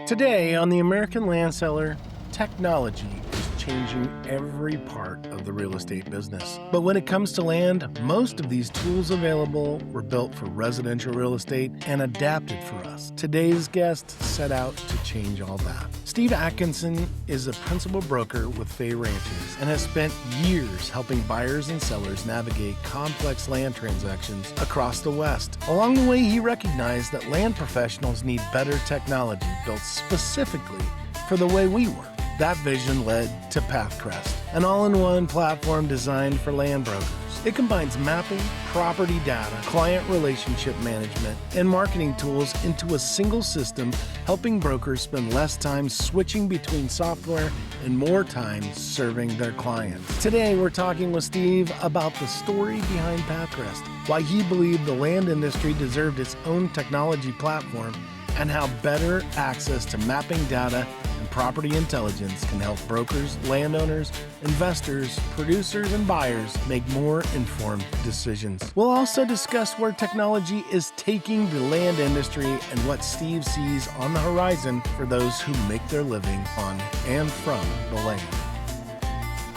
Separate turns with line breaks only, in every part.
Today on the American Land Seller, technology is changing every part of the real estate business. But when it comes to land, most of these tools available were built for residential real estate and adapted for us. Today's guest set out to change all that. Steve Atkinson is a principal broker with Fay Ranches and has spent years helping buyers and sellers navigate complex land transactions across the West. Along the way, he recognized that land professionals need better technology built specifically for the way we work. That vision led to Pathcrest, an all-in-one platform designed for land brokers. It combines mapping, property data, client relationship management, and marketing tools into a single system, helping brokers spend less time switching between software and more time serving their clients. Today, we're talking with Steve about the story behind Pathcrest, why he believed the land industry deserved its own technology platform, and how better access to mapping data and property intelligence can help brokers, landowners, investors, producers, and buyers make more informed decisions. We'll also discuss where technology is taking the land industry and what Steve sees on the horizon for those who make their living on and from the land.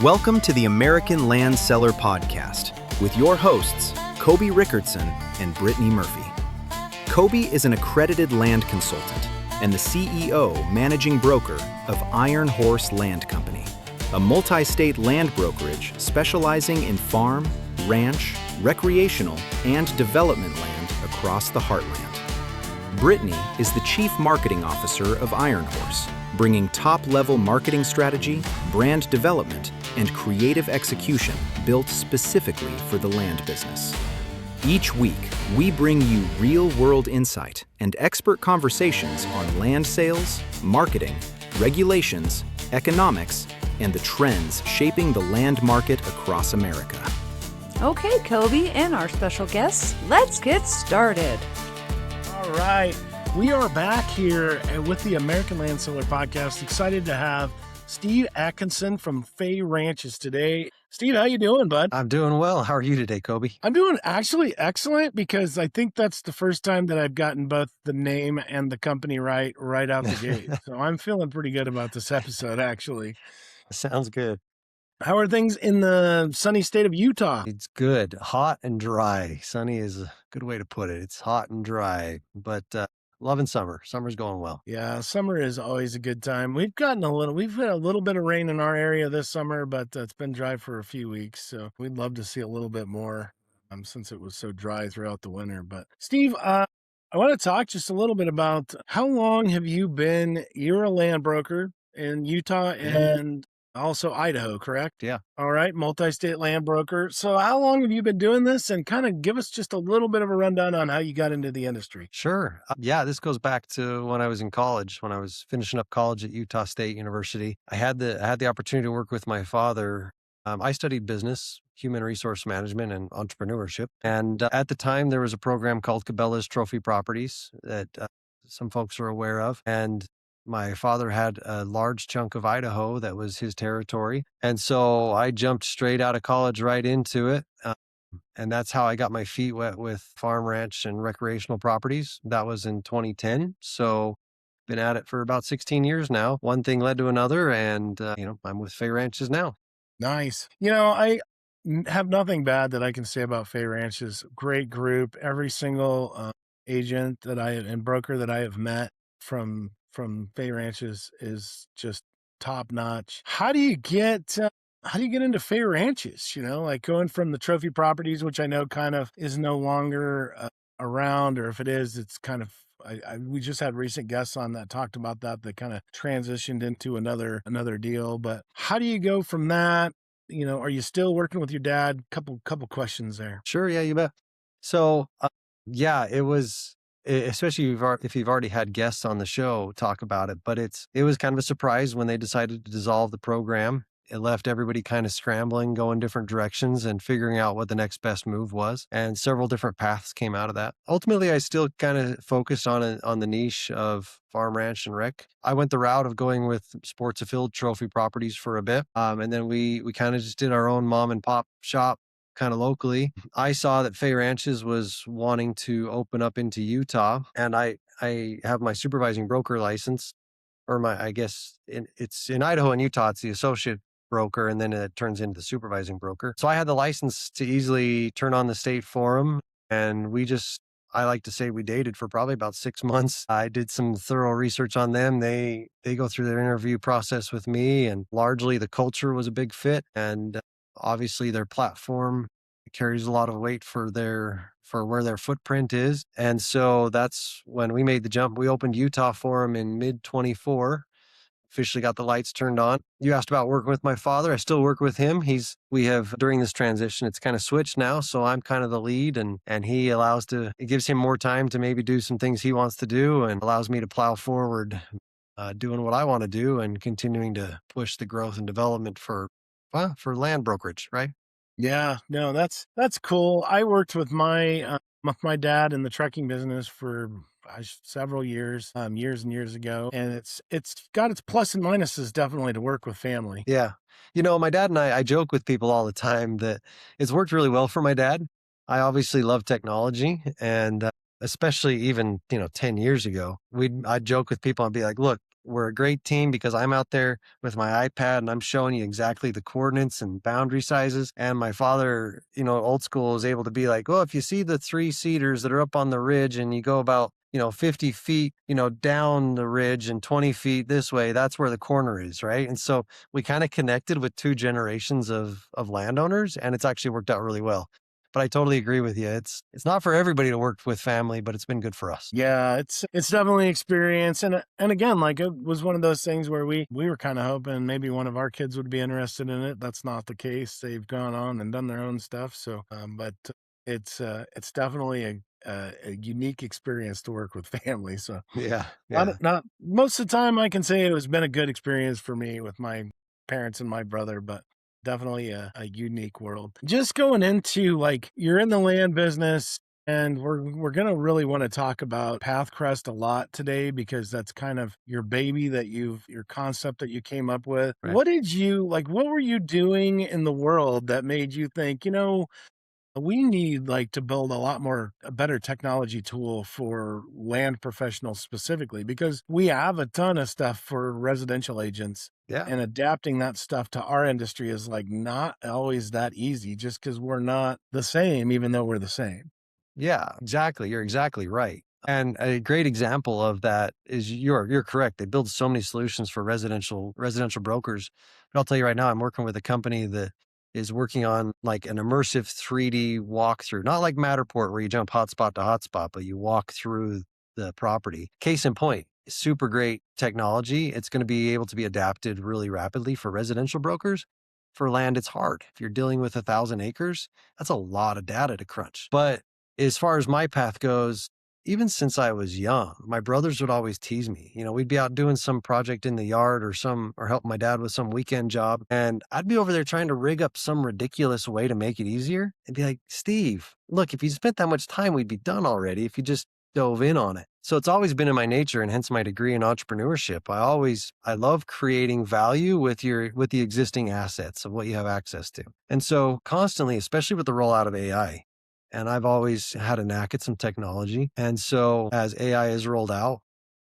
Welcome to the American Land Seller Podcast with your hosts, Koby Rickertsen and Brittany Murphy. Koby is an accredited land consultant and the CEO, managing broker of Iron Horse Land Company, a multi-state land brokerage specializing in farm, ranch, recreational, and development land across the heartland. Brittany is the Chief Marketing Officer of Iron Horse, bringing top-level marketing strategy, brand development, and creative execution built specifically for the land business. Each week, we bring you real-world insight and expert conversations on land sales, marketing, regulations, economics, and the trends shaping the land market across America.
Okay, Koby and our special guests, let's get started.
All right, we are back here with the American Land Seller Podcast. Excited to have Steve Atkinson from Fay Ranches today. Steve, how you doing, bud?
I'm doing well. How are you today, Koby?
I'm doing actually excellent because I think that's the first time that I've gotten both the name and the company right out the gate. So I'm feeling pretty good about this episode, actually.
Sounds good.
How are things in the sunny state of Utah?
It's good. Hot and dry. Sunny is a good way to put it. It's hot and dry, but loving summer. Summer's going well.
Yeah, summer is always a good time. We've had a little bit of rain in our area this summer, but it's been dry for a few weeks. So we'd love to see a little bit more since it was so dry throughout the winter. But Steve, I want to talk just a little bit about how long have you been, you're a land broker in Utah and also Idaho, correct?
Yeah.
All right. Multi-state land broker. So how long have you been doing this, and kind of give us just a little bit of a rundown on how you got into the industry?
Sure. Yeah, this goes back to when I was in college, when I was finishing up college at Utah State University. I had the opportunity to work with my father. I studied business, human resource management, and entrepreneurship. And at the time, there was a program called Cabela's Trophy Properties that some folks are aware of. And my father had a large chunk of Idaho that was his territory. And so I jumped straight out of college right into it. And that's how I got my feet wet with farm, ranch, and recreational properties. That was in 2010. So been at it for about 16 years now. One thing led to another. And, I'm with Fay Ranches now.
Nice. I have nothing bad that I can say about Fay Ranches. Great group. Every single agent and broker that I have met from Fay Ranches is just top notch. How do you get into Fay Ranches? Like going from the trophy properties, which I know kind of is no longer around, or if it is, it's kind of. We just had recent guests on that talked about that kind of transitioned into another deal. But how do you go from that? Are you still working with your dad? Couple questions there.
Sure. Yeah, you bet. So, it was. Especially if you've already had guests on the show talk about it, but it was kind of a surprise when they decided to dissolve the program. It left everybody kind of scrambling, going different directions and figuring out what the next best move was. And several different paths came out of that. Ultimately, I still kind of focused on the niche of farm, ranch, and rec. I went the route of going with sports affiliate trophy properties for a bit. And then we kind of just did our own mom and pop shop kind of locally. I saw that Fay Ranches was wanting to open up into Utah, and I have my supervising broker license. or I guess it's in Idaho and Utah, it's the associate broker, and then it turns into the supervising broker. So I had the license to easily turn on the state forum, and I like to say we dated for probably about 6 months. I did some thorough research on them. They go through their interview process with me, and largely the culture was a big fit, and obviously their platform carries a lot of weight for where their footprint is. And so that's when we made the jump. We opened Utah for them in mid 24, officially got the lights turned on. You asked about working with my father. I still work with him. We have during this transition, it's kind of switched now. So I'm kind of the lead, and it gives him more time to maybe do some things he wants to do, and allows me to plow forward, doing what I want to do and continuing to push the growth and development for land brokerage, right?
Yeah, no, that's cool. I worked with my dad in the trucking business for several years, years and years ago, and it's got its plus and minuses definitely to work with family.
Yeah. My dad and I joke with people all the time that it's worked really well for my dad. I obviously love technology, and especially even, 10 years ago, I'd joke with people and be like, look, we're a great team because I'm out there with my iPad and I'm showing you exactly the coordinates and boundary sizes. And my father, old school, is able to be like, well, if you see the 3-seaters that are up on the ridge and you go about 50 feet, down the ridge and 20 feet this way, that's where the corner is, right? And so we kind of connected with two generations of landowners, and it's actually worked out really well. But I totally agree with you. It's not for everybody to work with family, but it's been good for us.
Yeah, it's definitely experience, and again, like it was one of those things where we were kind of hoping maybe one of our kids would be interested in it. That's not the case. They've gone on and done their own stuff. So, but it's definitely a unique experience to work with family. So,
Yeah, yeah.
not most of the time I can say it has been a good experience for me with my parents and my brother, but definitely a unique world. Just going into like you're in the land business, and we're gonna really want to talk about Pathcrest a lot today because that's kind of your baby your concept that you came up with.
Right.
What were you doing in the world that made you think, we need like to build a better technology tool for land professionals specifically because we have a ton of stuff for residential agents,
Yeah.
and adapting that stuff to our industry is like not always that easy just because we're not the same, even though we're the same.
Yeah, exactly. You're exactly right. And a great example of that is you're correct. They build so many solutions for residential brokers. But I'll tell you right now, I'm working with a company that is working on like an immersive 3D walkthrough, not like Matterport where you jump hotspot to hotspot, but you walk through the property. Case in point, super great technology. It's going to be able to be adapted really rapidly for residential brokers. For land, it's hard. If you're dealing with 1,000 acres, that's a lot of data to crunch. But as far as my path goes, even since I was young, my brothers would always tease me. We'd be out doing some project in the yard or helping my dad with some weekend job. And I'd be over there trying to rig up some ridiculous way to make it easier and be like, Steve, look, if you spent that much time, we'd be done already if you just dove in on it. So it's always been in my nature, and hence my degree in entrepreneurship. I love creating value with the existing assets of what you have access to. And so constantly, especially with the rollout of AI, and I've always had a knack at some technology. And so as AI is rolled out,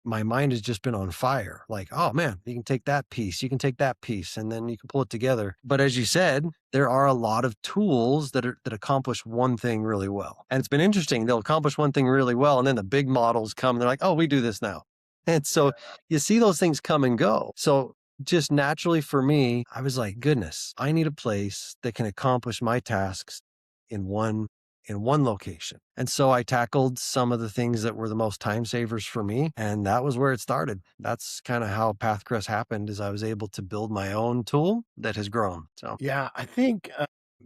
my mind has just been on fire. Like, oh man, you can take that piece, and then you can pull it together. But as you said, there are a lot of tools that accomplish one thing really well. And it's been interesting. They'll accomplish one thing really well, and then the big models come and they're like, oh, we do this now. And so you see those things come and go. So just naturally for me, I was like, goodness, I need a place that can accomplish my tasks in one location. And so I tackled some of the things that were the most time savers for me. And that was where it started. That's kind of how Pathcrest happened, is I was able to build my own tool that has grown. So
Yeah, I think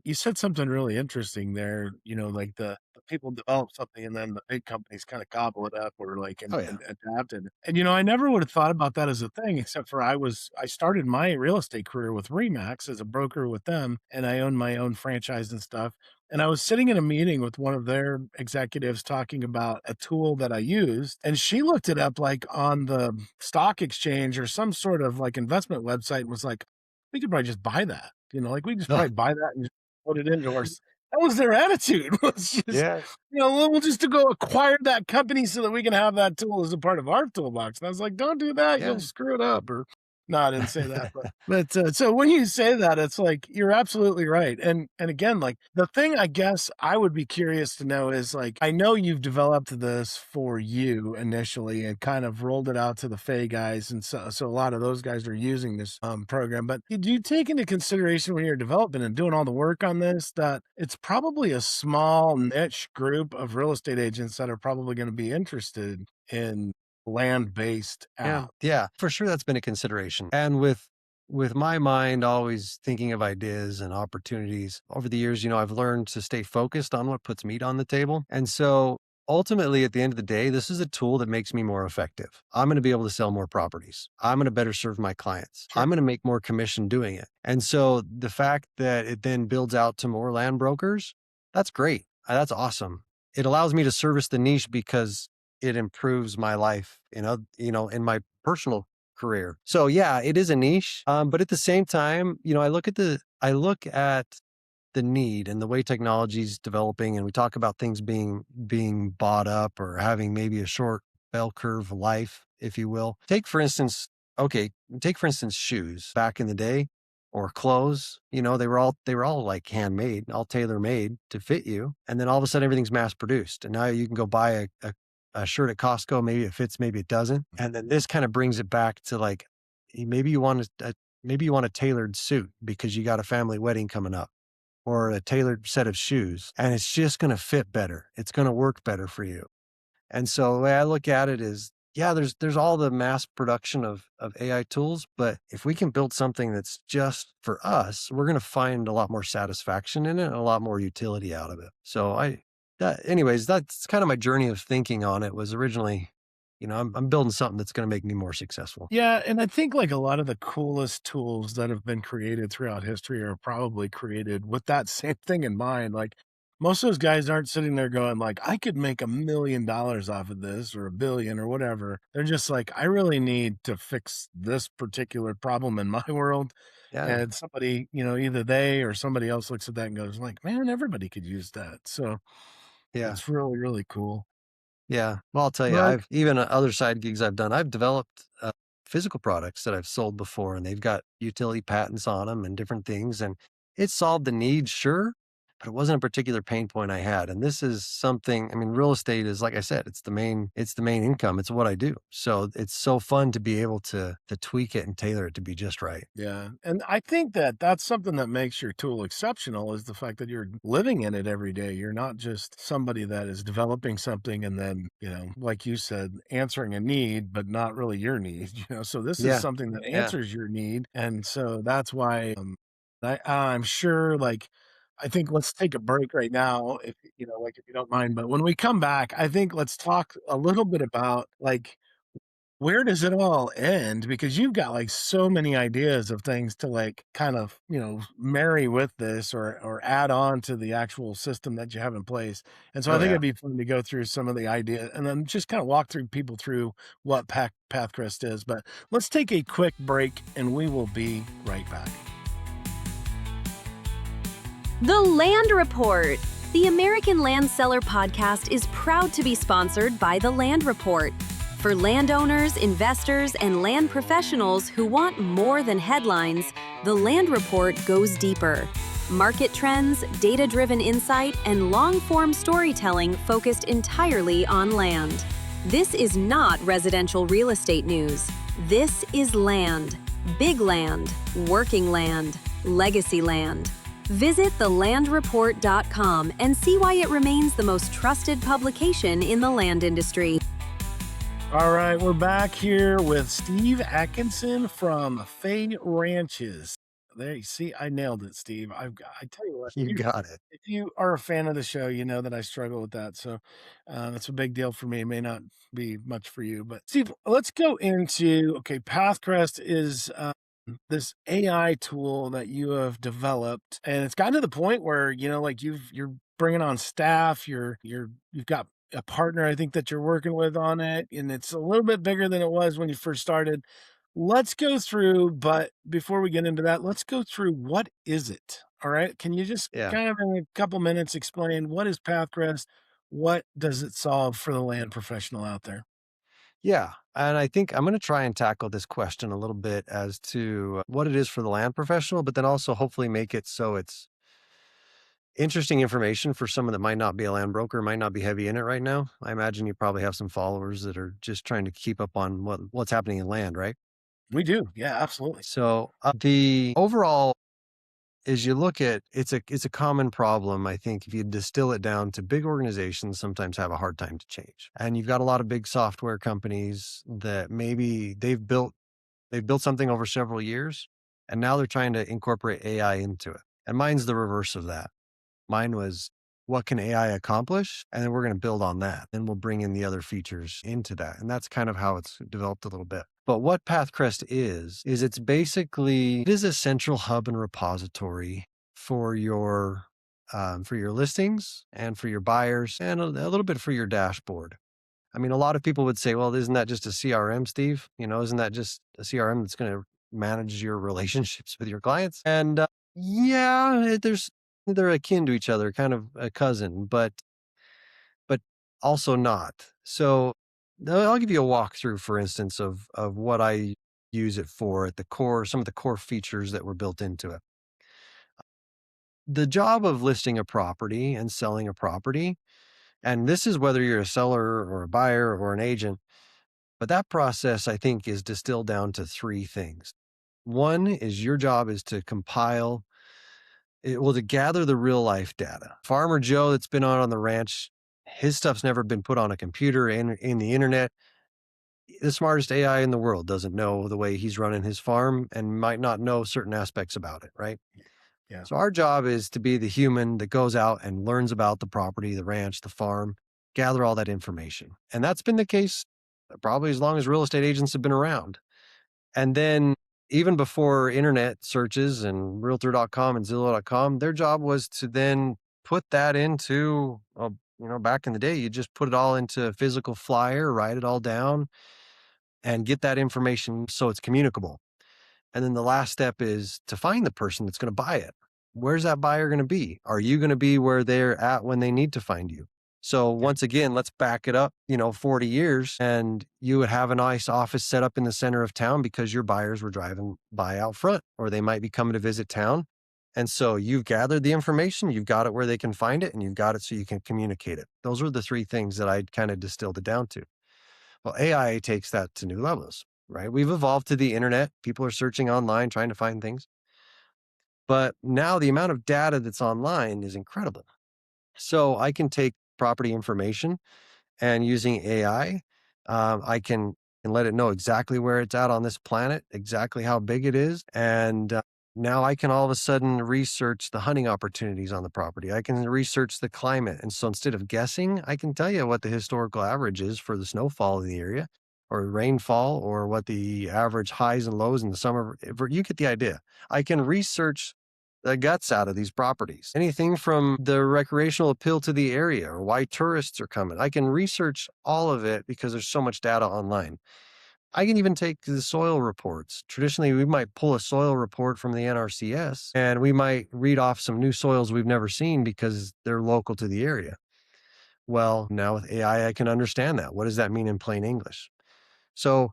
you said something really interesting there. Like the people develop something and then the big companies kind of gobble it up or like
oh yeah.
and adapt it. And I never would have thought about that as a thing, except for I started my real estate career with Remax as a broker with them, and I own my own franchise and stuff. And I was sitting in a meeting with one of their executives talking about a tool that I used, and she looked it up like on the stock exchange or some sort of like investment website and was like, we could probably just buy that. Like we just
Ugh.
probably buy that and just put it into our That was their attitude. Was just,
Yeah.
we'll just to go acquire that company so that we can have that tool as a part of our toolbox. And I was like, don't do that. You'll
Yeah.
screw it up. Or no, I didn't say that, but so when you say that, it's like you're absolutely right. And again, like the thing I guess I would be curious to know is like I know you've developed this for you initially and kind of rolled it out to the Fay guys, and so a lot of those guys are using this program. But did you take into consideration when you're developing and doing all the work on this that it's probably a small niche group of real estate agents that are probably going to be interested in land-based
Yeah.
app?
Yeah. For sure that's been a consideration. And with my mind always thinking of ideas and opportunities over the years, I've learned to stay focused on what puts meat on the table. And so ultimately at the end of the day, this is a tool that makes me more effective. I'm going to be able to sell more properties. I'm going to better serve my clients.
Sure.
I'm going to make more commission doing it. And so the fact that it then builds out to more land brokers, that's great. That's awesome. It allows me to service the niche because it improves my life in my personal career. So yeah, it is a niche. But at the same time, I look at the need and the way technology is developing, and we talk about things being bought up or having maybe a short bell curve life, if you will. Take for instance shoes back in the day, or clothes. They were all like handmade, all tailor made to fit you. And then all of a sudden everything's mass produced. And now you can go buy a shirt at Costco. Maybe it fits, maybe it doesn't. And then this kind of brings it back to like, maybe you want a tailored suit because you got a family wedding coming up, or a tailored set of shoes, and it's just going to fit better. It's going to work better for you. And so the way I look at it is, yeah, there's all the mass production of AI tools, but if we can build something that's just for us, we're going to find a lot more satisfaction in it and a lot more utility out of it. So anyways, that's kind of my journey of thinking on it. Was originally, I'm building something that's going to make me more successful.
Yeah, and I think like a lot of the coolest tools that have been created throughout history are probably created with that same thing in mind. Like most of those guys aren't sitting there going like, I could make $1 million off of this or 1 billion or whatever. They're just like, I really need to fix this particular problem in my world.
Yeah.
And somebody, either they or somebody else looks at that and goes like, man, everybody could use that. So
Yeah.
it's really, really cool.
Yeah. Well, I'll tell you,
Well,
I've even other side gigs I've done, I've developed physical products that I've sold before, and they've got utility patents on them and different things. And it solved the need, sure, but it wasn't a particular pain point I had. And this is something, real estate is, like I said, it's the main income. It's what I do. So it's so fun to be able to tweak it and tailor it to be just right.
yeah. And I think that that's something that makes your tool exceptional is the fact that you're living in it every day. You're not just somebody that is developing something and then, like you said, answering a need, but not really your need, So this is
Yeah.
something that
Yeah.
answers your need. And so that's why I'm sure like, I think let's take a break right now if, like if you don't mind. But when we come back, I think let's talk a little bit about like, where does it all end? Because you've got like so many ideas of things to like kind of, marry with this or add on to the actual system that you have in place. And so I
Oh
think
yeah.
it'd be fun to go through some of the ideas and then just kind of walk through people through what Pathcrest is. But let's take a quick break and we will be right back.
The Land Report. The American Land Seller Podcast is proud to be sponsored by The Land Report. For landowners, investors, and land professionals who want more than headlines, The Land Report goes deeper. Market trends, data-driven insight, and long-form storytelling focused entirely on land. This is not residential real estate news. This is land. Big land, working land, legacy land. Visit thelandreport.com and see why it remains the most trusted publication in the land industry.
All right, we're back here with Steve Atkinson from Fay Ranches. There, you see, I nailed it, Steve. I tell you what,
You got it.
if you are a fan of the show, you know that I struggle with that. So it's a big deal for me. It may not be much for you, but Steve, let's go into, okay, Pathcrest is this AI tool that you have developed, and it's gotten to the point where, like you're bringing on staff, you've got a partner, I think that you're working with on it, and it's a little bit bigger than it was when you first started. Let's go through, but before we get into that, let's go through what is it? All right. Can you just
Yeah.
kind of in a couple minutes explain what is Pathcrest? What does it solve for the land professional out there?
Yeah. And I think I'm going to try and tackle this question a little bit as to what it is for the land professional, but then also hopefully make it so it's interesting information for someone that might not be a land broker, might not be heavy in it right now. I imagine you probably have some followers that are just trying to keep up on what's happening in land, right?
We do. Yeah, absolutely.
So the overall, as you look at it's a common problem. I think if you distill it down to big organizations, sometimes have a hard time to change. And you've got a lot of big software companies that maybe they've built something over several years, and now they're trying to incorporate AI into it. And mine's the reverse of that. Mine was, what can AI accomplish? And then we're going to build on that. Then we'll bring in the other features into that. And that's kind of how it's developed a little bit. But what Pathcrest is it is a central hub and repository for your listings and for your buyers and a little bit for your dashboard. I mean, a lot of people would say, well, isn't that just a CRM, Steve? Isn't that just a CRM that's going to manage your relationships with your clients? And yeah, they're akin to each other, kind of a cousin, but also not. So I'll give you a walkthrough, for instance, of what I use it for at the core, some of the core features that were built into it. The job of listing a property and selling a property, and this is whether you're a seller or a buyer or an agent, but that process, I think, is distilled down to three things. One is your job is to to gather the real life data. Farmer Joe that's been on the ranch, his stuff's never been put on a computer in the internet. The smartest AI in the world doesn't know the way he's running his farm and might not know certain aspects about it, right?
Yeah.
So our job is to be the human that goes out and learns about the property, the ranch, the farm, gather all that information. And that's been the case probably as long as real estate agents have been around. And then even before internet searches and realtor.com and Zillow.com, their job was to then put that into, back in the day, you just put it all into a physical flyer, write it all down, and get that information so it's communicable. And then the last step is to find the person that's going to buy it. Where's that buyer going to be? Are you going to be where they're at when they need to find you? So once again, let's back it up, 40 years, and you would have a nice office set up in the center of town because your buyers were driving by out front, or they might be coming to visit town. And so you've gathered the information, you've got it where they can find it, and you've got it so you can communicate it. Those are the three things that I kind of distilled it down to. Well, AI takes that to new levels, right? We've evolved to the internet. People are searching online, trying to find things. But now the amount of data that's online is incredible. So I can take property information, and using AI, I can let it know exactly where it's at on this planet, exactly how big it is. And now I can all of a sudden research the hunting opportunities on the property. I can research the climate. And so instead of guessing, I can tell you what the historical average is for the snowfall in the area or rainfall, or what the average highs and lows in the summer. You get the idea. I can research the guts out of these properties. Anything from the recreational appeal to the area or why tourists are coming. I can research all of it because there's so much data online. I can even take the soil reports. Traditionally, we might pull a soil report from the NRCS and we might read off some new soils we've never seen because they're local to the area. Well, now with AI, I can understand that. What does that mean in plain English? So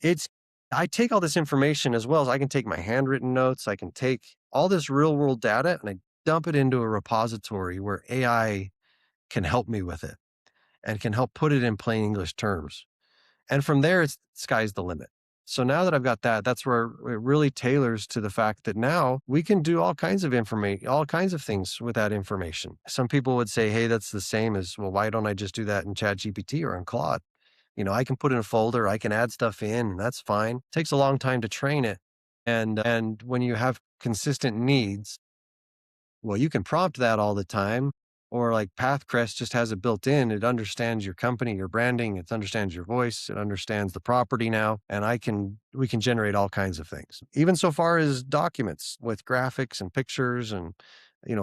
I take all this information as well as I can take my handwritten notes. I can take all this real world data and I dump it into a repository where AI can help me with it and can help put it in plain English terms. And from there, it's sky's the limit. So now that I've got that, that's where it really tailors to the fact that now we can do all kinds of information, all kinds of things with that information. Some people would say, hey, that's the same as, well, why don't I just do that in ChatGPT or in Claude? I can put in a folder, I can add stuff in, and that's fine. It takes a long time to train it. And when you have consistent needs, well, you can prompt that all the time. Or like Pathcrest just has it built in. It understands your company, your branding, it understands your voice, it understands the property now. And we can generate all kinds of things. Even so far as documents with graphics and pictures and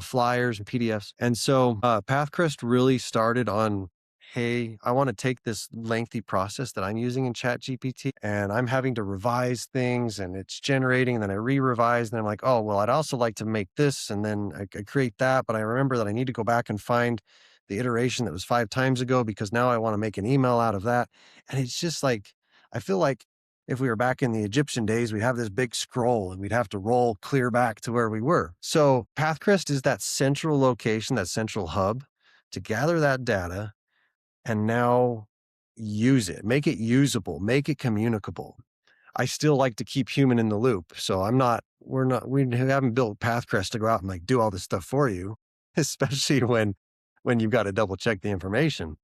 flyers and PDFs. And so Pathcrest really started on hey, I want to take this lengthy process that I'm using in ChatGPT and I'm having to revise things and it's generating and then I re-revise and I'm like, oh, well, I'd also like to make this and then I create that, but I remember that I need to go back and find the iteration that was 5 times ago because now I want to make an email out of that. And it's just like, I feel like if we were back in the Egyptian days, we'd have this big scroll and we'd have to roll clear back to where we were. So Pathcrest is that central location, that central hub to gather that data and now use it, make it usable, make it communicable. I still like to keep human in the loop. So we haven't built Pathcrest to go out and like do all this stuff for you, especially when you've got to double check the information.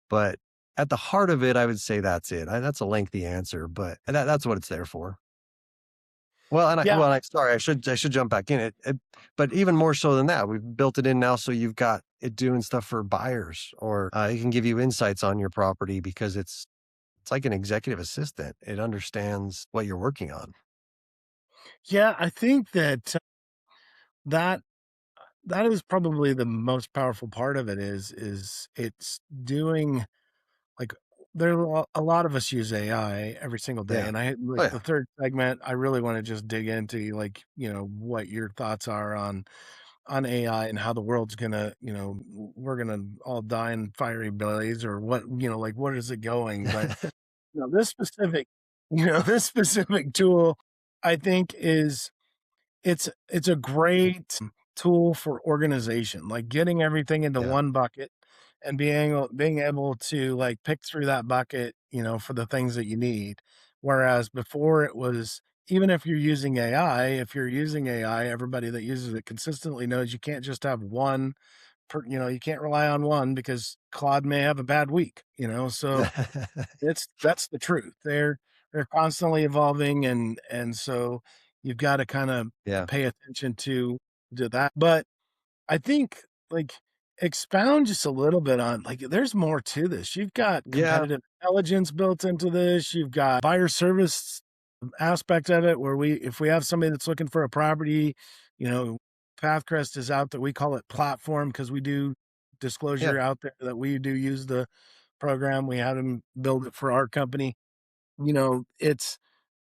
But at the heart of it, I would say that's it. That's a lengthy answer, but that's what it's there for. Well,
Yeah.
sorry, I should jump back in it. But even more so than that, we've built it in now so you've got it doing stuff for buyers, or it can give you insights on your property because it's like an executive assistant. It understands what you're working on.
Yeah, I think that that is probably the most powerful part of it is it's doing like there are a lot of us use AI every single day.
Yeah.
And I
Oh
like
yeah.
the third segment, I really want to just dig into like, what your thoughts are on AI and how the world's gonna, we're gonna all die in fiery blaze or what, like what is it going? But this specific, this specific tool, I think it's a great tool for organization, like getting everything into
Yeah.
one bucket and being able to like pick through that bucket, for the things that you need. Whereas before it was even if you're using AI, everybody that uses it consistently knows you can't just have one you can't rely on one because Claude may have a bad week, so that's the truth. They're constantly evolving and so you've got to kind of
Yeah.
pay attention to that. But I think like expound just a little bit on like there's more to this. You've got
Yeah.
competitive intelligence built into this. You've got buyer service aspect of it where if we have somebody that's looking for a property, you know, Pathcrest is out that we call it platform because we do
Yeah.
disclosure out there that we do use the program. We had them build it for our company.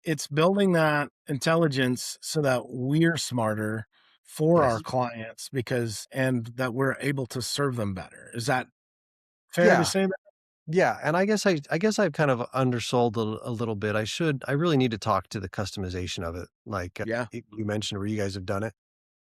It's building that intelligence so that we're smarter for our
Yes.
clients and that we're able to serve them better. Is that fair to
Yeah.
say that?
Yeah. And I guess I've kind of undersold a little bit. I really need to talk to the customization of it. Like
Yeah.
you mentioned where you guys have done it.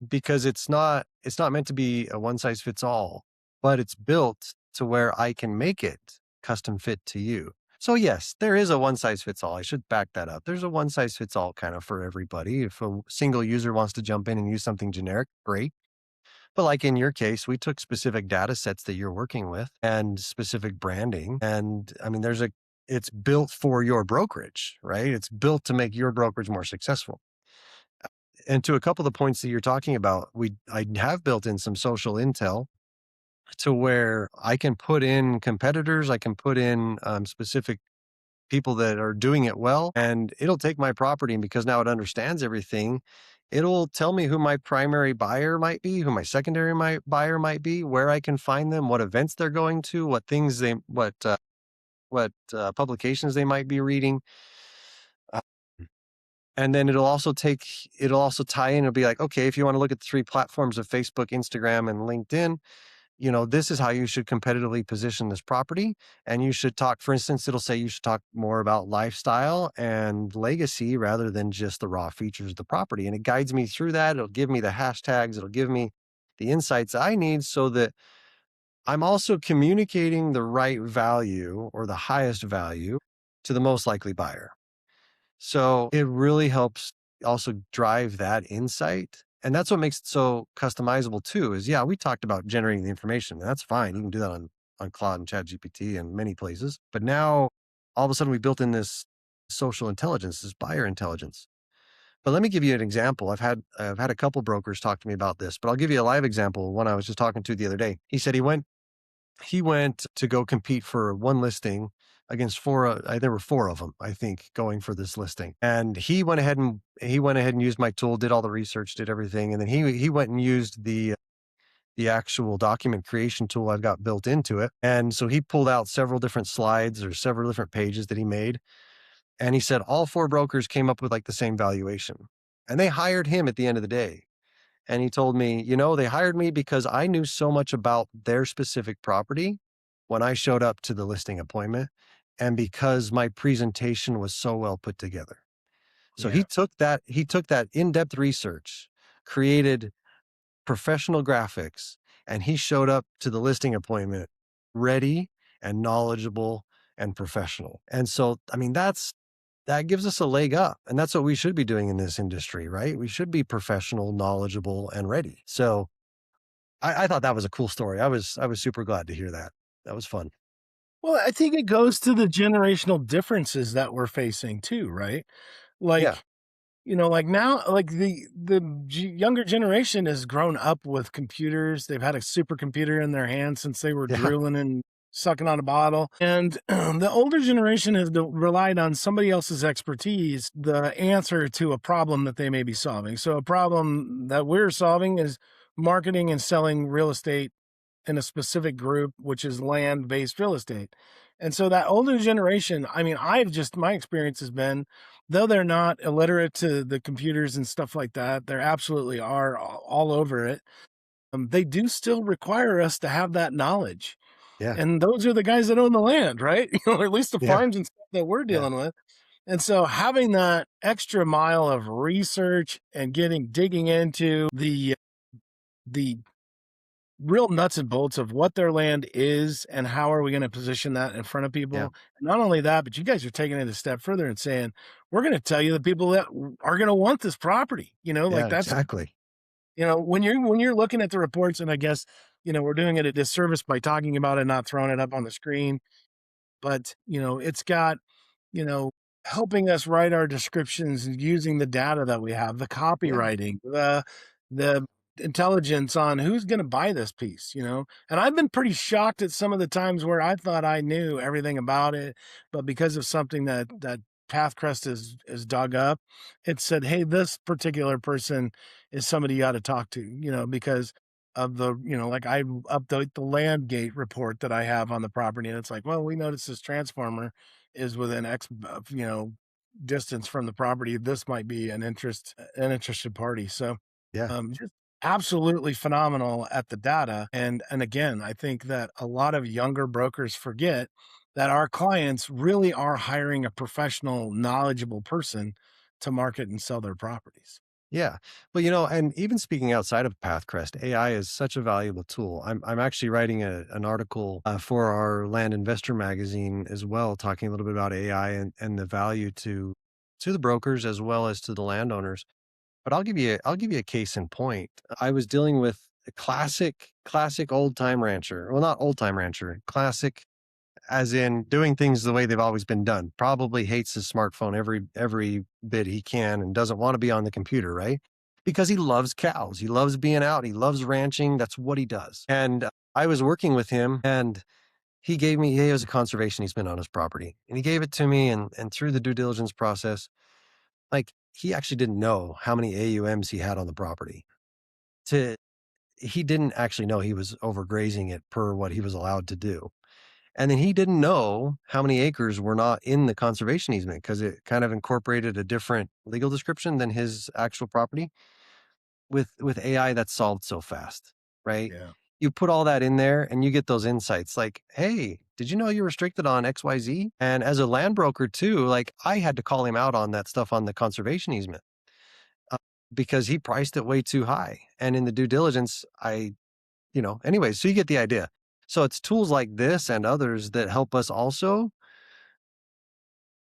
Because it's not meant to be a one size fits all, but it's built to where I can make it custom fit to you. So yes, there is a one size fits all. I should back that up. There's a one size fits all kind of for everybody. If a single user wants to jump in and use something generic, great. But like in your case, we took specific data sets that you're working with and specific branding. And I mean, it's built for your brokerage, right? It's built to make your brokerage more successful. And to a couple of the points that you're talking about, I have built in some social intel to where I can put in competitors, I can put in specific people that are doing it well, and it'll take my property. And because now it understands everything, it'll tell me who my primary buyer might be, who my secondary buyer might be, where I can find them, what events they're going to, what publications they might be reading. And then it'll also tie in. It'll be like, okay, if you want to look at the 3 platforms of Facebook, Instagram, and LinkedIn, this is how you should competitively position this property. And you should talk, for instance, it'll say you should talk more about lifestyle and legacy rather than just the raw features of the property. And it guides me through that. It'll give me the hashtags. It'll give me the insights I need so that I'm also communicating the right value or the highest value to the most likely buyer. So it really helps also drive that insight. And that's what makes it so customizable too, is yeah, we talked about generating the information. And that's fine. You can do that on Claude and ChatGPT and many places. But now all of a sudden we built in this social intelligence, this buyer intelligence. But let me give you an example. I've had a couple brokers talk to me about this, but I'll give you a live example. One I was just talking to the other day. He said he went to go compete for one listing against there were 4 of them, I think, going for this listing. And he went ahead and used my tool, did all the research, did everything. And then he went and used the the actual document creation tool I've got built into it. And so he pulled out several different slides or several different pages that he made. And he said all 4 brokers came up with like the same valuation. And they hired him at the end of the day. And he told me, they hired me because I knew so much about their specific property when I showed up to the listing appointment, and because my presentation was so well put together. So
Yeah.
he took that in-depth research, created professional graphics, and he showed up to the listing appointment ready and knowledgeable and professional. And so, I mean, that gives us a leg up, and that's what we should be doing in this industry, right? We should be professional, knowledgeable, and ready. So I thought that was a cool story. I was super glad to hear that. That was fun.
Well, I think it goes to the generational differences that we're facing too, right?
Yeah.
Like, like now, like younger generation has grown up with computers. They've had a supercomputer in their hands since they were
Yeah.
drooling and sucking on a bottle. And the older generation has relied on somebody else's expertise, the answer to a problem that they may be solving. So a problem that we're solving is marketing and selling real estate in a specific group, which is land-based real estate. And so that older generation, I mean, my experience has been, though they're not illiterate to the computers and stuff like that, they absolutely are all over it. They do still require us to have that knowledge.
Yeah.
And those are the guys that own the land, right? Or at least the
Yeah.
farms and stuff that we're
Yeah.
dealing with. And so having that extra mile of research and digging into the real nuts and bolts of what their land is and how are we going to position that in front of people.
Yeah.
And not only that, but you guys are taking it a step further and saying, we're going to tell you the people that are going to want this property, like that's,
exactly.
when you're looking at the reports, and I guess, we're doing it a disservice by talking about it, not throwing it up on the screen, but it's got, you know, helping us write our descriptions and using the data that we have, the
Yeah.
copywriting, the intelligence on who's going to buy this piece. And I've been pretty shocked at some of the times where I thought I knew everything about it, but because of something that Pathcrest is dug up, it said, hey, this particular person is somebody you got to talk to, because of like I update the land gate report that I have on the property. And it's like, well, we noticed this transformer is within X, distance from the property. This might be an interested party. So,
Yeah.
just absolutely phenomenal at the data. And again, I think that a lot of younger brokers forget that our clients really are hiring a professional, knowledgeable person to market and sell their properties.
Yeah. Well, and even speaking outside of Pathcrest, AI is such a valuable tool. I'm actually writing an article for our Land Investor magazine as well, talking a little bit about AI and the value to the brokers as well as to the landowners. But I'll give you a case in point. I was dealing with a classic old time rancher. Well, not old time rancher, classic as in doing things the way they've always been done. Probably hates his smartphone every bit he can and doesn't want to be on the computer, right? Because he loves cows. He loves being out. He loves ranching. That's what he does. And I was working with him, and he has a conservation easement on his property. And he gave it to me, and through the due diligence process, like, he actually didn't know how many AUMs he had on the property. He didn't actually know he was overgrazing it per what he was allowed to do. And then he didn't know how many acres were not in the conservation easement because it kind of incorporated a different legal description than his actual property. With AI, that's solved so fast, right?
Yeah.
You put all that in there and you get those insights like, hey, did you know you're restricted on XYZ? And as a land broker too, like, I had to call him out on that stuff on the conservation easement because he priced it way too high. And in the due diligence, anyways, so you get the idea. So it's tools like this and others that help us also.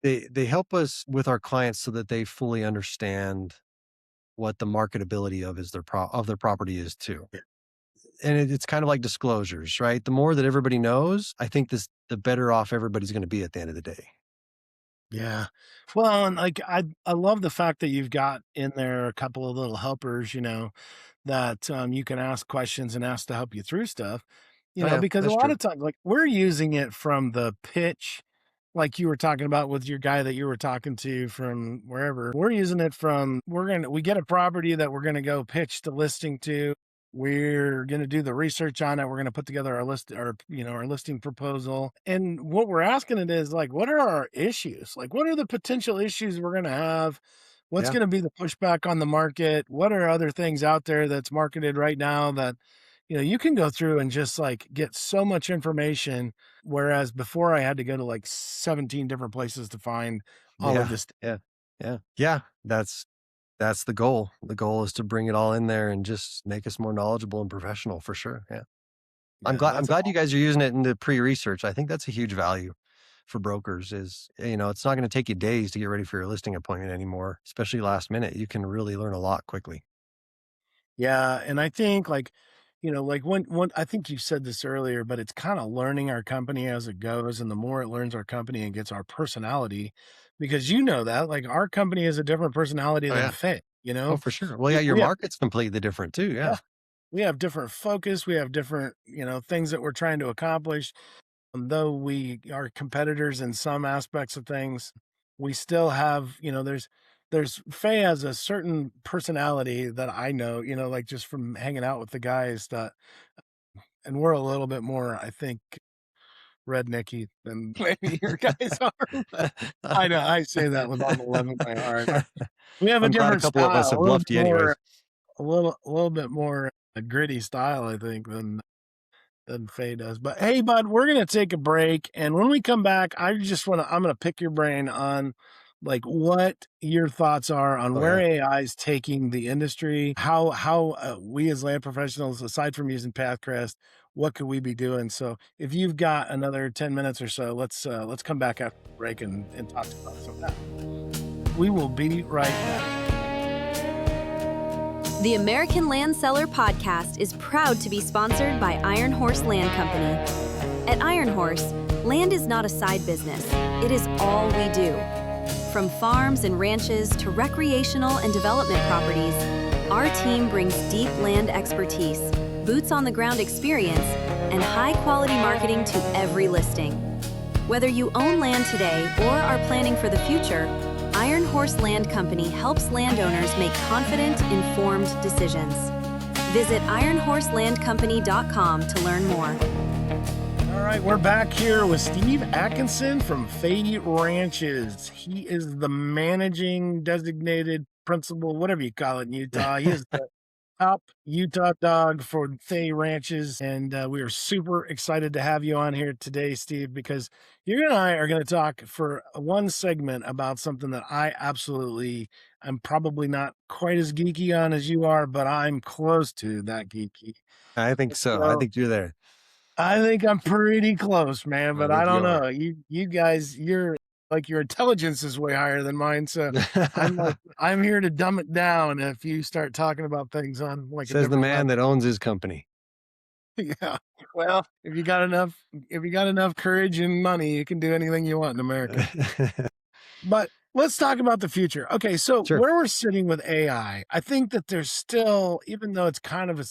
They help us with our clients so that they fully understand what the marketability of their property is too.
Yeah.
And it's kind of like disclosures, right? The more that everybody knows, I think the better off everybody's going to be at the end of the day.
Yeah. Well, and like I love the fact that you've got in there a couple of little helpers, that you can ask questions and ask to help you through stuff,
Oh yeah,
because a
that's
lot
true.
of times, like we're using it from the pitch, like you were talking about with your guy that you were talking to from wherever. We're using it from, we get a property that we're going to go pitch the listing to. We're going to do the research on it. We're going to put together our list, our listing proposal. And what we're asking it is like, what are our issues? Like, what are the potential issues we're going to have? What's
Yeah.
going to be the pushback on the market? What are other things out there that's marketed right now that, you can go through and just like get so much information. Whereas before I had to go to like 17 different places to find all of
Yeah.
this.
Yeah. Yeah. Yeah. That's the goal. The goal is to bring it all in there and just make us more knowledgeable and professional for sure. Yeah. I'm
Yeah,
glad I'm
that's
glad you guys are using it in the pre-research. I think that's a huge value for brokers is, it's not going to take you days to get ready for your listing appointment anymore, especially last minute. You can really learn a lot quickly.
Yeah, and I think like when I think you said this earlier, but it's kind of learning our company as it goes, and the more it learns our company and gets our personality, because that like our company is a different personality
Oh
than
yeah.
Fit.
Oh, for sure. Well, yeah,
We,
your
we have
market's completely different too.
yeah,
Yeah.
we have different focus, we have different things that we're trying to accomplish. Though we are competitors in some aspects of things, we still have there's Faye has a certain personality that I know, like just from hanging out with the guys that and we're a little bit more, I think, rednecky than maybe your guys are. But I know I say that with all the love in my heart. We have a
I'm glad a
different
couple of
style,
us have bluffed you anyways.
a little bit more a gritty style, I think, than Faye does. But hey, bud, we're gonna take a break, and when we come back, I'm gonna pick your brain on like what your thoughts are on
Oh
where
yeah.
AI is taking the industry, how we as land professionals, aside from using Pathcrest, what could we be doing? So if you've got another 10 minutes or so, let's come back after the break and talk about some of that. We will be right back.
The American Land Seller Podcast is proud to be sponsored by Iron Horse Land Company. At Iron Horse, land is not a side business, it is all we do. From farms and ranches to recreational and development properties, our team brings deep land expertise, boots on the ground experience, and high quality marketing to every listing. Whether you own land today or are planning for the future, Iron Horse Land Company helps landowners make confident, informed decisions. Visit ironhorselandcompany.com to learn more.
All right, we're back here with Steve Atkinson from Fay Ranches. He is the managing designated principal, whatever you call it in Utah. He is the top Utah dog for Fay Ranches. And we are super excited to have you on here today, Steve, because you and I are going to talk for one segment about something that I'm probably not quite as geeky on as you are, but I'm close to that geeky.
I think so. I
So
think you're there.
I think I'm pretty close, man,
I
but I
think
don't
you are.
know. You guys, your intelligence is way higher than mine, so I'm here to dumb it down if you start talking about things on like a
Says the
different
man
level.
that owns his company.
Yeah. Well, if you got enough courage and money, you can do anything you want in America. But let's talk about the future. Okay, so
Sure.
where we're sitting with AI, I think that there's still, even though it's kind of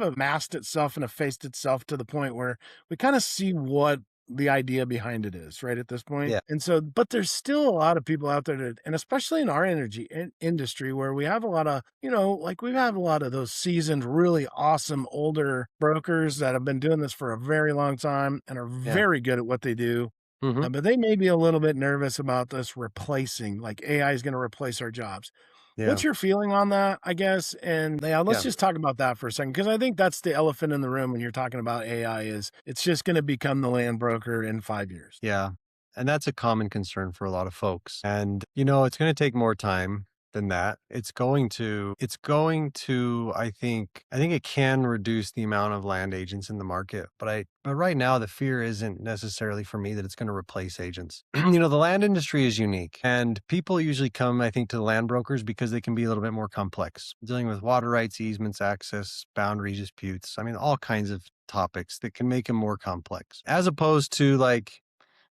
amassed itself and effaced itself to the point where we kind of see what the idea behind it is, right at this point.
Yeah.
And so, but there's still a lot of people out there and especially in our energy industry where we have a lot of, like we have a lot of those seasoned, really awesome older brokers that have been doing this for a very long time and are
Yeah.
very good at what they do.
Mm-hmm.
But they may be a little bit nervous about this replacing, like AI is going to replace our jobs.
Yeah.
What's your feeling on that, I guess? And yeah, let's
Yeah.
just talk about that for a second, because I think that's the elephant in the room when you're talking about AI is it's just going to become the land broker in 5 years.
Yeah. And that's a common concern for a lot of folks. And, it's going to take more time than that. It's going to, I think it can reduce the amount of land agents in the market. But right now, the fear isn't necessarily for me that it's going to replace agents. The land industry is unique and people usually come, I think, to the land brokers because they can be a little bit more complex, dealing with water rights, easements, access, boundary disputes. I mean, all kinds of topics that can make them more complex, as opposed to I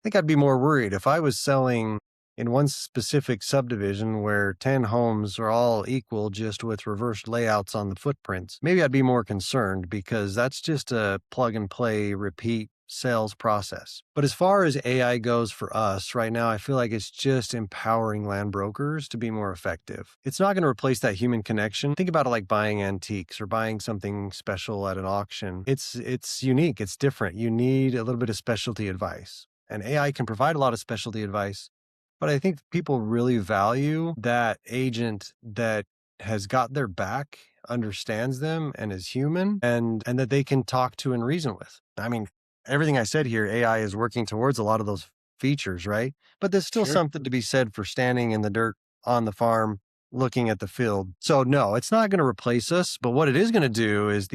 think I'd be more worried if I was selling in one specific subdivision where 10 homes are all equal, just with reversed layouts on the footprints. Maybe I'd be more concerned because that's just a plug and play, repeat sales process. But as far as AI goes for us right now, I feel like it's just empowering land brokers to be more effective. It's not going to replace that human connection. Think about it like buying antiques or buying something special at an auction. It's unique, it's different. You need a little bit of specialty advice. And AI can provide a lot of specialty advice, but I think people really value that agent that has got their back, understands them, and is human, and that they can talk to and reason with. I mean, everything I said here, AI is working towards a lot of those features, right? But there's still
Sure.
something to be said for standing in the dirt on the farm, looking at the field. So no, it's not going to replace us, but what it is going to do is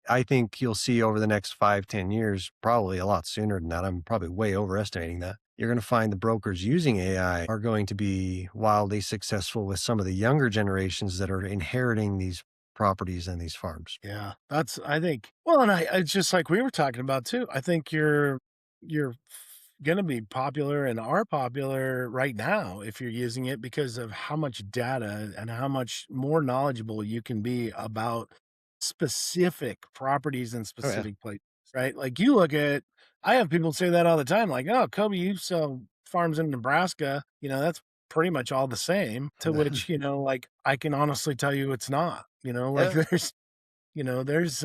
I think you'll see over the next 5-10 years, probably a lot sooner than that. I'm probably way overestimating that. You're going to find the brokers using AI are going to be wildly successful with some of the younger generations that are inheriting these properties and these farms.
Yeah, I think, well, and it's just like we were talking about too. I think you're going to be popular and are popular right now if you're using it because of how much data and how much more knowledgeable you can be about specific properties and
Oh yeah.
specific places, right? Like I have people say that all the time, like, oh, Kobe, you sell farms in Nebraska, that's pretty much all the same, to which, like, I can honestly tell you it's not, like
Yeah.
you know, there's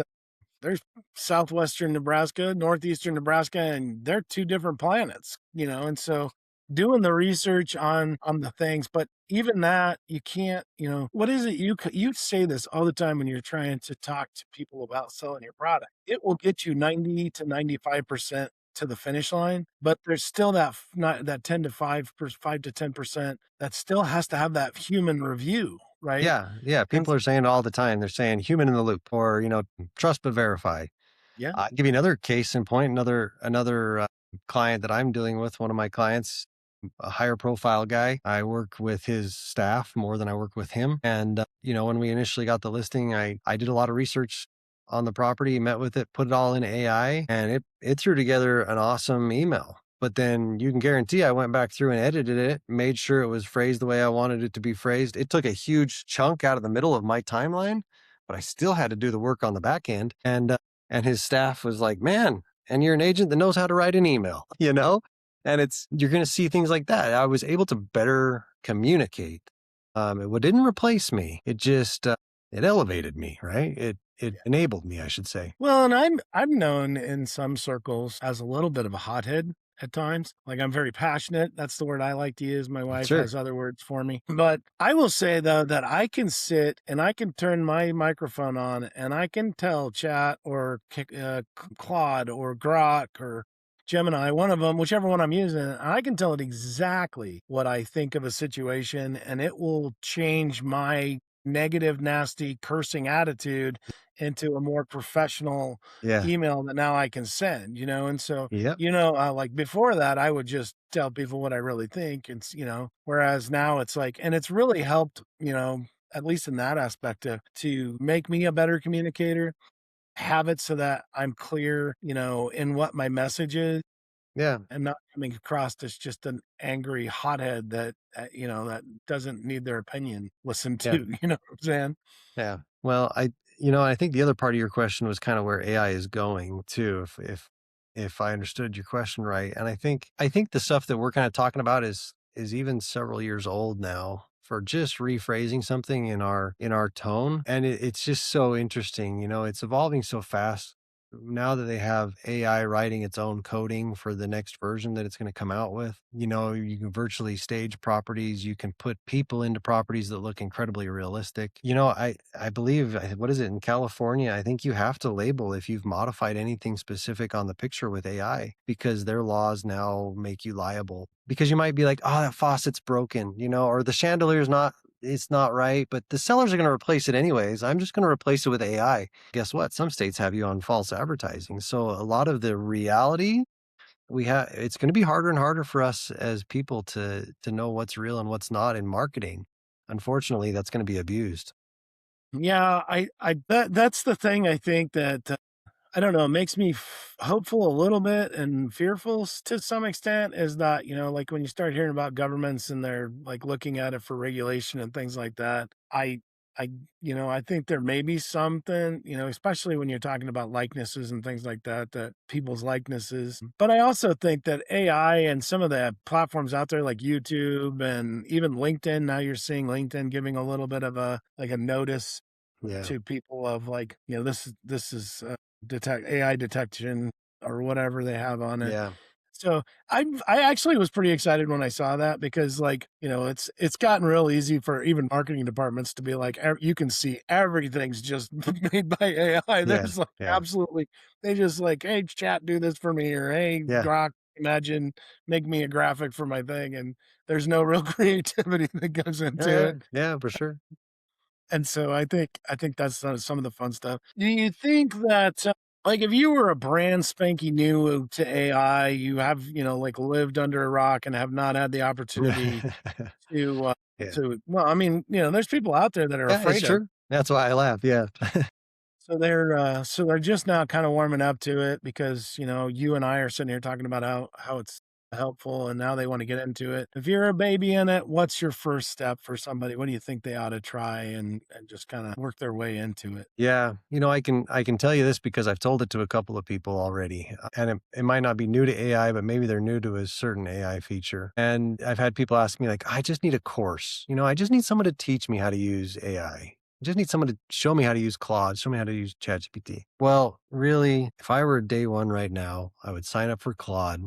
southwestern Nebraska, northeastern Nebraska, and they're two different planets, and so doing the research on the things, but even that you can't, what is it you say this all the time when you're trying to talk to people about selling your product. It will get you 90 to 95% to the finish line, but there's still not that 10 to 5 to 10% that still has to have that human review, right?
Yeah. Yeah.
And
People are saying it all the time. They're saying human in the loop or, trust but verify.
yeah,
I'll give you another case in point, another client that I'm dealing with, one of my clients, a higher profile guy. I work with his staff more than I work with him. And, when we initially got the listing, I did a lot of research on the property, met with it, put it all in AI, and it threw together an awesome email. But then you can guarantee I went back through and edited it, made sure it was phrased the way I wanted it to be phrased. It took a huge chunk out of the middle of my timeline, but I still had to do the work on the back end. And his staff was like, man, and you're an agent that knows how to write an email, And you're going to see things like that. I was able to better communicate. It didn't replace me. It just, it elevated me, right? It enabled me, I should say.
well, and I'm known in some circles as a little bit of a hothead at times. Like, I'm very passionate. That's the word I like to use. My wife
Sure.
has other words for me. But I will say, though, that I can sit and I can turn my microphone on and I can tell Chat or Claude or Grok or Gemini, one of them, whichever one I'm using, and I can tell it exactly what I think of a situation, and it will change my negative, nasty, cursing attitude into a more professional
Yeah.
email that now I can send, and so,
Yep.
like before that, I would just tell people what I really think. Whereas now it's like, and it's really helped, at least in that aspect to make me a better communicator, have it so that I'm clear, in what my message is
Yeah.
and not coming across as just an angry hothead that doesn't need their opinion listened
Yeah.
to, you know what I'm saying?
Yeah. Well, I think the other part of your question was kind of where AI is going too, if I understood your question right. And I think the stuff that we're kind of talking about is even several years old now for just rephrasing something in our tone. And it's just so interesting. It's evolving so fast. Now that they have AI writing its own coding for the next version that it's going to come out with, you can virtually stage properties. You can put people into properties that look incredibly realistic. I believe, what is it in California? I think you have to label if you've modified anything specific on the picture with AI because their laws now make you liable. Because you might be like, oh, that faucet's broken, or the chandelier's it's not right, but the sellers are going to replace it anyways. I'm just going to replace it with AI. Guess what? Some states have you on false advertising. So a lot of the reality it's going to be harder and harder for us as people to know what's real and what's not in marketing. Unfortunately, that's going to be abused.
Yeah, that's the thing. I think that I don't know, it makes me hopeful a little bit and fearful to some extent is that, like when you start hearing about governments and they're like looking at it for regulation and things like that, I, I think there may be something, especially when you're talking about likenesses and things like that, that people's likenesses. But I also think that AI and some of the platforms out there like YouTube and even LinkedIn, now you're seeing LinkedIn giving a little bit of a notice
Yeah.
to people of like, this is detect AI detection or whatever they have on it.
Yeah.
So I actually was pretty excited when I saw that because like, it's gotten real easy for even marketing departments to be like, you can see everything's just made by AI.
Yeah.
There's like
Yeah.
absolutely, they just like, hey, chat, do this for me, or hey,
Yeah.
Grok, imagine, make me a graphic for my thing. And there's no real creativity that goes
Yeah.
into
Yeah.
it.
Yeah, for sure.
And so I think that's some of the fun stuff. Do you think that like if you were a brand spanky new to AI, you have like lived under a rock and have not had the opportunity to
Yeah.
well, I mean, there's people out there that are
Yeah, it's
afraid of.
true. That's why I laugh. Yeah.
So they're just now kind of warming up to it because, you and I are sitting here talking about how it's helpful and now they want to get into it. If you're a baby in it, what's your first step for somebody? What do you think they ought to try and just kind of work their way into it?
Yeah. I can tell you this because I've told it to a couple of people already. And it might not be new to AI, but maybe they're new to a certain AI feature. And I've had people ask me, like, I just need a course. I just need someone to teach me how to use AI. I just need someone to show me how to use Claude, show me how to use ChatGPT. Well, really, if I were day one right now, I would sign up for Claude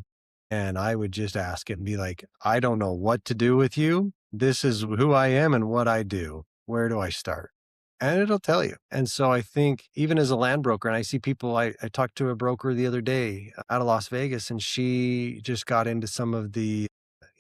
and I would just ask it and be like, I don't know what to do with you. This is who I am and what I do. Where do I start? And it'll tell you. And so I think even as a land broker, and I see people, I talked to a broker the other day out of Las Vegas, and she just got into some of the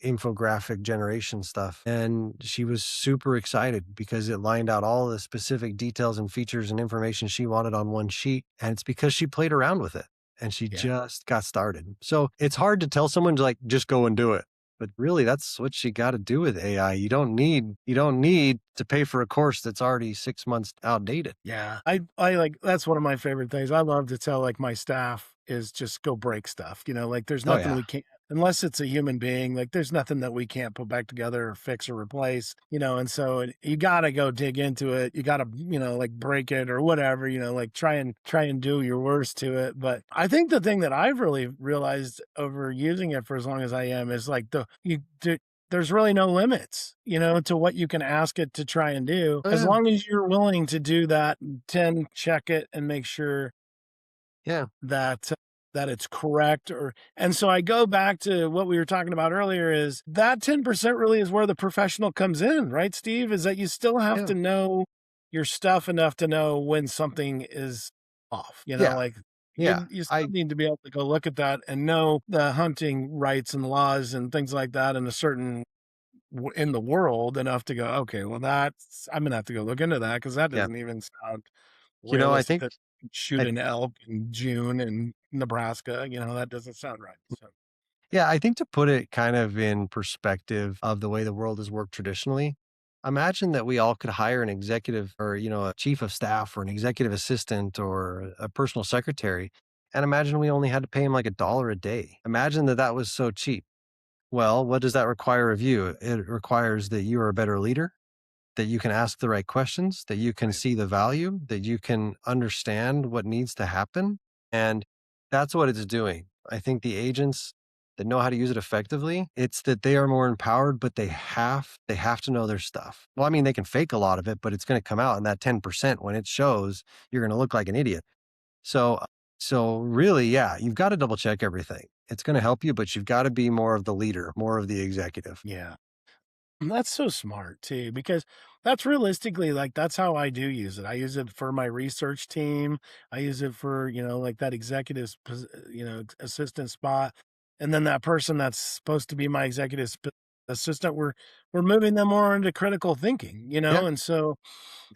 infographic generation stuff. And she was super excited because it lined out all the specific details and features and information she wanted on one sheet. And it's because she played around with it and she
Yeah.
just got started. So it's hard to tell someone to like, just go and do it. But really, that's what you got to do with AI. You don't need to pay for a course that's already 6 months outdated.
Yeah. I like that's one of my favorite things. I love to tell like my staff is just go break stuff. Like there's
Oh
nothing
yeah,
we can't unless it's a human being, like there's nothing that we can't put back together or fix or replace, and so you gotta go dig into it. You gotta, like break it or whatever, like try and do your worst to it. But I think the thing that I've really realized over using it for as long as I am is like there's really no limits, to what you can ask it to try and do,
oh
as
yeah,
long as you're willing to do that, 10, check it and make sure
yeah,
that it's correct. And so I go back to what we were talking about earlier is that 10% really is where the professional comes in, right, Steve? Is that you still have
yeah,
to know your stuff enough to know when something is off,
yeah,
like
yeah.
you still
I
need to be able to go look at that and know the hunting rights and laws and things like that in a certain in the world enough to go, okay, well, I'm gonna have to go look into that because that
yeah.
doesn't even sound
I
realistic.
think
That you shoot
I
an elk in June in Nebraska, that doesn't sound right. So
Yeah, I think to put it kind of in perspective of the way the world has worked traditionally, imagine that we all could hire an executive or, a chief of staff or an executive assistant or a personal secretary. And imagine we only had to pay him like $1 a day. Imagine that that was so cheap. Well, what does that require of you? It requires that you are a better leader, that you can ask the right questions, that you can
right.
see the value, that you can understand what needs to happen. And that's what it's doing. I think the agents that know how to use it effectively, it's that they are more empowered, but they have to know their stuff. Well, I mean, they can fake a lot of it, but it's going to come out in that 10% when it shows, you're going to look like an idiot. So so really, yeah, you've got to double check everything. It's going to help you, but you've got to be more of the leader, more of the executive.
Yeah. And that's so smart too, because that's realistically like that's how I do use it. I use it for my research team. I use it for, like that executive, assistant spot. And then that person that's supposed to be my assistant, we're moving them more into critical thinking,
Yeah.
and so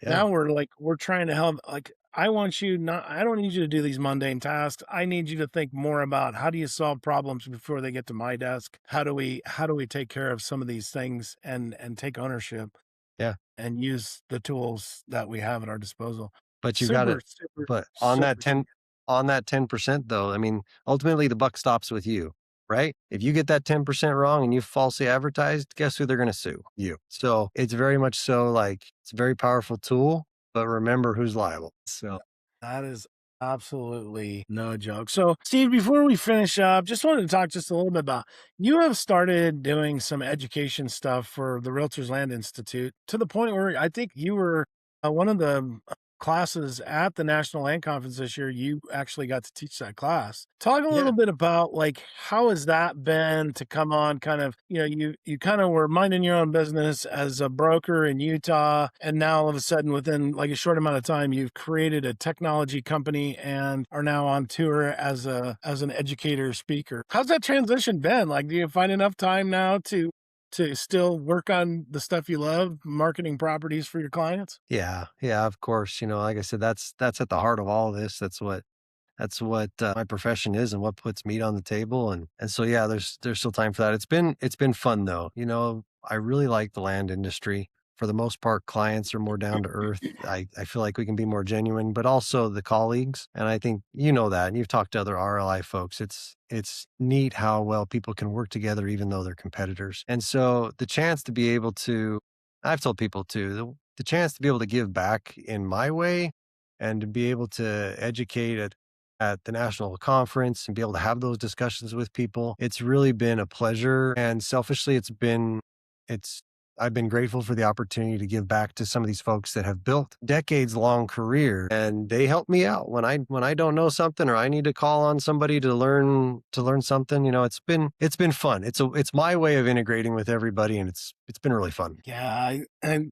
Yeah.
now we're trying to help. Like, I don't need you to do these mundane tasks. I need you to think more about how do you solve problems before they get to my desk? How do we take care of some of these things and take ownership
Yeah.
and use the tools that we have at our disposal?
But you got
Super,
to
super,
but
super.
on that 10% though, I mean, ultimately the buck stops with you. right? If you get that 10% wrong and you falsely advertised, guess who they're going to sue? You. So it's very much so like it's a very powerful tool, but remember who's liable. So
That is absolutely no joke. So, Steve, before we finish up, just wanted to talk just a little bit about you have started doing some education stuff for the Realtors Land Institute to the point where I think you were one of the classes at the National Land Conference this year. You actually got to teach that class. Talk a
yeah,
little bit about like how has that been to come on kind of, you kind of were minding your own business as a broker in Utah, and now all of a sudden within like a short amount of time you've created a technology company and are now on tour as an educator speaker. How's that transition been? Like, do you find enough time now to still work on the stuff you love, marketing properties for your clients?
yeah, of course. Like I said, that's at the heart of all this. That's what my profession is and what puts meat on the table. And so, yeah, there's still time for that. It's been fun though. I really like the land industry. For the most part, clients are more down to earth. I feel like we can be more genuine, but also the colleagues. And I think that, and you've talked to other RLI folks. It's neat how well people can work together, even though they're competitors. And so the chance to be able to, I've told people too, the chance to be able to give back in my way and to be able to educate at the national conference and be able to have those discussions with people. It's really been a pleasure. And selfishly, I've been grateful for the opportunity to give back to some of these folks that have built decades long career, and they help me out when I don't know something or I need to call on somebody to learn something. It's been fun. It's my way of integrating with everybody, and it's been really fun.
Yeah, and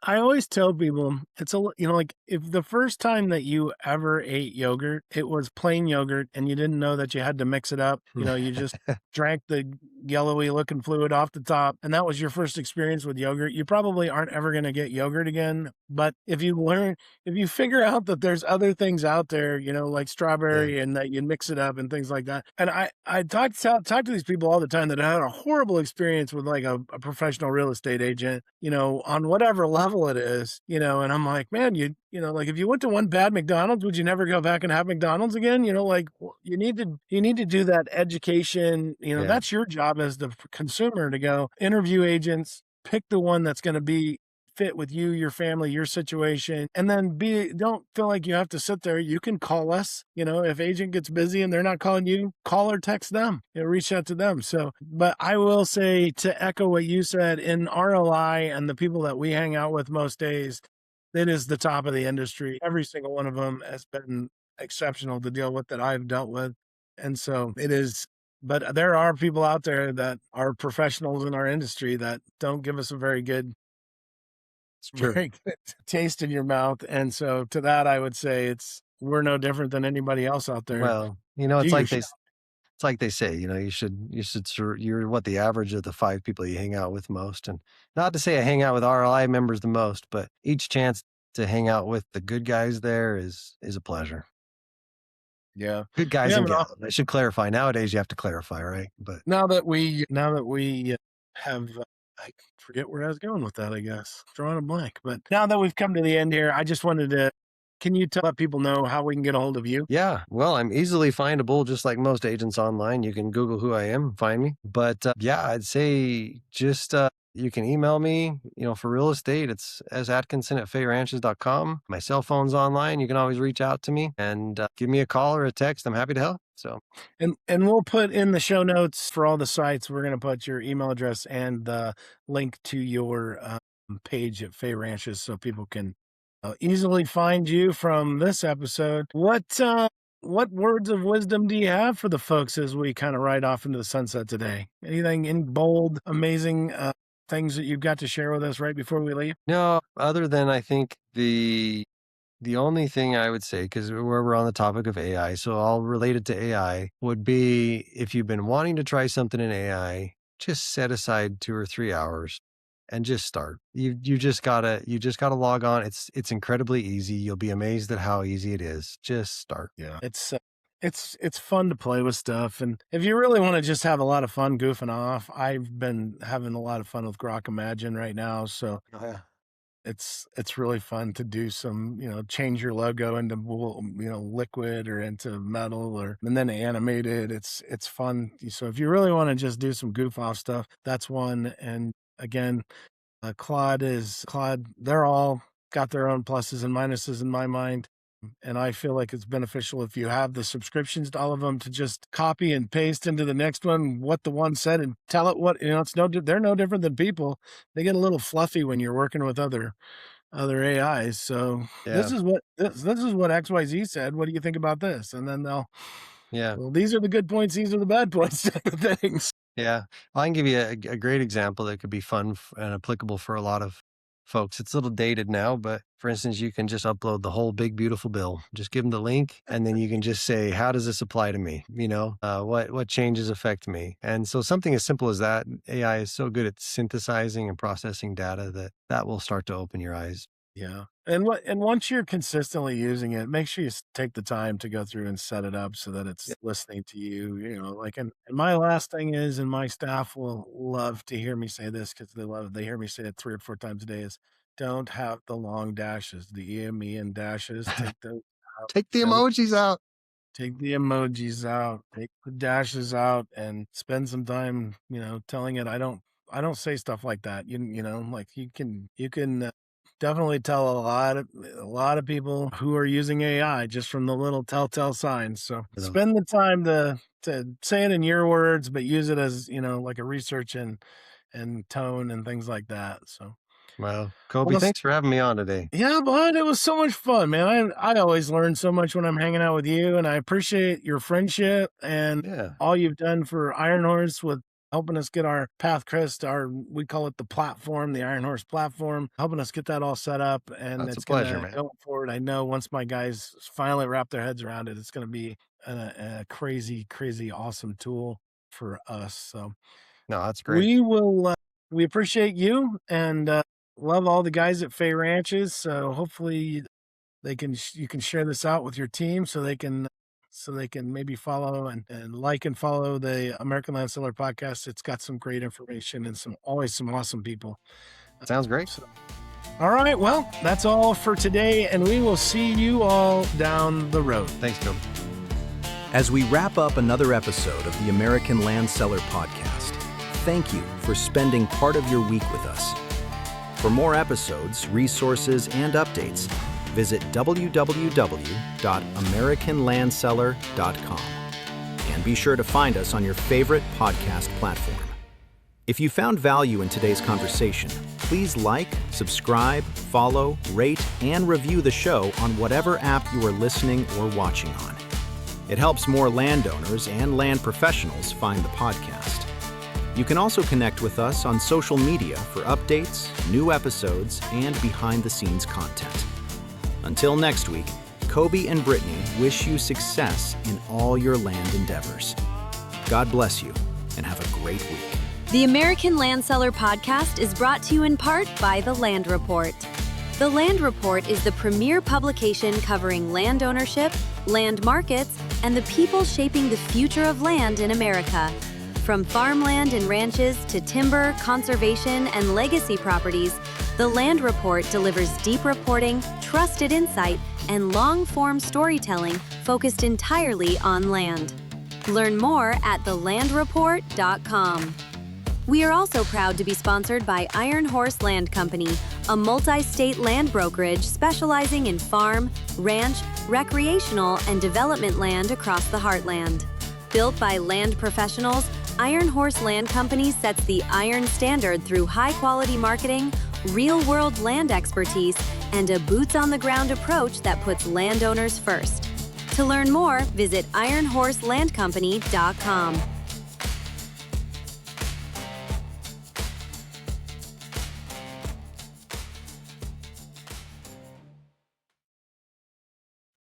I always tell people it's like if the first time that you ever ate yogurt, it was plain yogurt and you didn't know that you had to mix it up. You just drank the yellowy looking fluid off the top, and that was your first experience with yogurt. You probably aren't ever going to get yogurt again. But if you figure out that there's other things out there, like strawberry, and that you mix it up and things like that. And I talk to these people all the time that had a horrible experience with like a professional real estate agent, on whatever level it is, and I'm like, man, like if you went to one bad McDonald's, would you never go back and have McDonald's again? Like you need to do that education. That's your job as the consumer to go interview agents, pick the one that's going to be fit with you, your family, your situation, and then don't feel like you have to sit there. You can call us, if agent gets busy and they're not calling you, call or text them, reach out to them. So, but I will say, to echo what you said, in RLI and the people that we hang out with most days, it is the top of the industry. Every single one of them has been exceptional to deal with that I've dealt with. And so it is, but there are people out there that are professionals in our industry that don't give us a very good taste in your mouth. And so to that, I would say we're no different than anybody else out there.
Well, it's like they say, you're what the average of the 5 people you hang out with most. And not to say I hang out with RLI members the most, but each chance to hang out with the good guys there is a pleasure.
Yeah.
Good guys and gals. I should clarify. Nowadays you have to clarify, right? But
now that we have, I forget where I was going with that, I guess. Drawing a blank. But now that we've come to the end here, I just wanted to, can you let people know how we can get a hold of you?
Yeah, well, I'm easily findable, just like most agents online. You can Google who I am, find me. But I'd say just you can email me, for real estate. It's satkinson@fayranches.com. My cell phone's online. You can always reach out to me and give me a call or a text. I'm happy to help. So,
and we'll put in the show notes for all the sites, we're going to put your email address and the link to your page at Fay Ranches so people can easily find you from this episode. What words of wisdom do you have for the folks as we kind of ride off into the sunset today? Anything in bold, amazing things that you've got to share with us right before we leave?
No, other than I think the only thing I would say, because we're on the topic of AI, so all related to AI, would be if you've been wanting to try something in AI, just set aside 2 or 3 hours and just start. You just gotta log on. It's incredibly easy. You'll be amazed at how easy it is. Just start.
Yeah, it's fun to play with stuff, and if you really want to just have a lot of fun goofing off, I've been having a lot of fun with Grok Imagine right now. So
Oh, yeah.
it's really fun to do some, change your logo into liquid or into metal and then animate it. It's fun. So if you really want to just do some goof off stuff, that's one. And again, Claude, they're all got their own pluses and minuses in my mind. And I feel like it's beneficial if you have the subscriptions to all of them to just copy and paste into the next one what the one said and tell it what, they're no different than people. They get a little fluffy when you're working with other AIs. So this is what XYZ said. What do you think about this? And then well, these are the good points. These are the bad points type of things.
Yeah. I can give you a great example that could be fun and applicable for a lot of folks. It's a little dated now, but for instance, you can just upload the whole big, beautiful bill. Just give them the link, and then you can just say, how does this apply to me? What changes affect me? And so something as simple as that, AI is so good at synthesizing and processing data that will start to open your eyes.
Yeah. And once you're consistently using it, make sure you take the time to go through and set it up so that it's listening to you, and my last thing is, and my staff will love to hear me say this because they hear me say it 3 or 4 times a day, is don't have the long dashes, the EME and dashes. Take those out.
Take the emojis out.
Take the emojis out, take the dashes out, and spend some time, telling it, I don't say stuff like that. Like you can definitely tell a lot of people who are using AI just from the little telltale signs. So spend the time to say it in your words, but use it as, like a research and tone and things like that. So.
Wow. Koby, thanks for having me on today.
Yeah, bud, it was so much fun, man. I always learn so much when I'm hanging out with you, and I appreciate your friendship and all you've done for Iron Horse with helping us get our Pathcrest, we call it the platform, the Iron Horse platform, helping us get that all set up. And
That's
it's
a pleasure, man.
Going forward, I know once my guys finally wrap their heads around it, it's going to be a crazy, crazy awesome tool for us. So
no, that's great.
We appreciate you and love all the guys at Fay Ranches. So hopefully you can share this out with your team so they can maybe follow and like and follow the American Land Seller podcast. It's got some great information and always some awesome people.
Sounds great.
All right. Well, that's all for today, and we will see you all down the road.
Thanks, Koby.
As we wrap up another episode of the American Land Seller podcast, thank you for spending part of your week with us. For more episodes, resources, and updates, visit www.americanlandseller.com and be sure to find us on your favorite podcast platform. If you found value in today's conversation, please like, subscribe, follow, rate, and review the show on whatever app you are listening or watching on. It helps more landowners and land professionals find the podcast. You can also connect with us on social media for updates, new episodes, and behind-the-scenes content. Until next week, Koby and Brittany wish you success in all your land endeavors. God bless you, and have a great week.
The American Land Seller podcast is brought to you in part by The Land Report. The Land Report is the premier publication covering land ownership, land markets, and the people shaping the future of land in America. From farmland and ranches to timber, conservation, and legacy properties, The Land Report delivers deep reporting, trusted insight, and long-form storytelling focused entirely on land. Learn more at thelandreport.com. We are also proud to be sponsored by Iron Horse Land Company, a multi-state land brokerage specializing in farm, ranch, recreational, and development land across the heartland. Built by land professionals, Iron Horse Land Company sets the iron standard through high-quality marketing, real-world land expertise, and a boots-on-the-ground approach that puts landowners first. To learn more, visit ironhorselandcompany.com.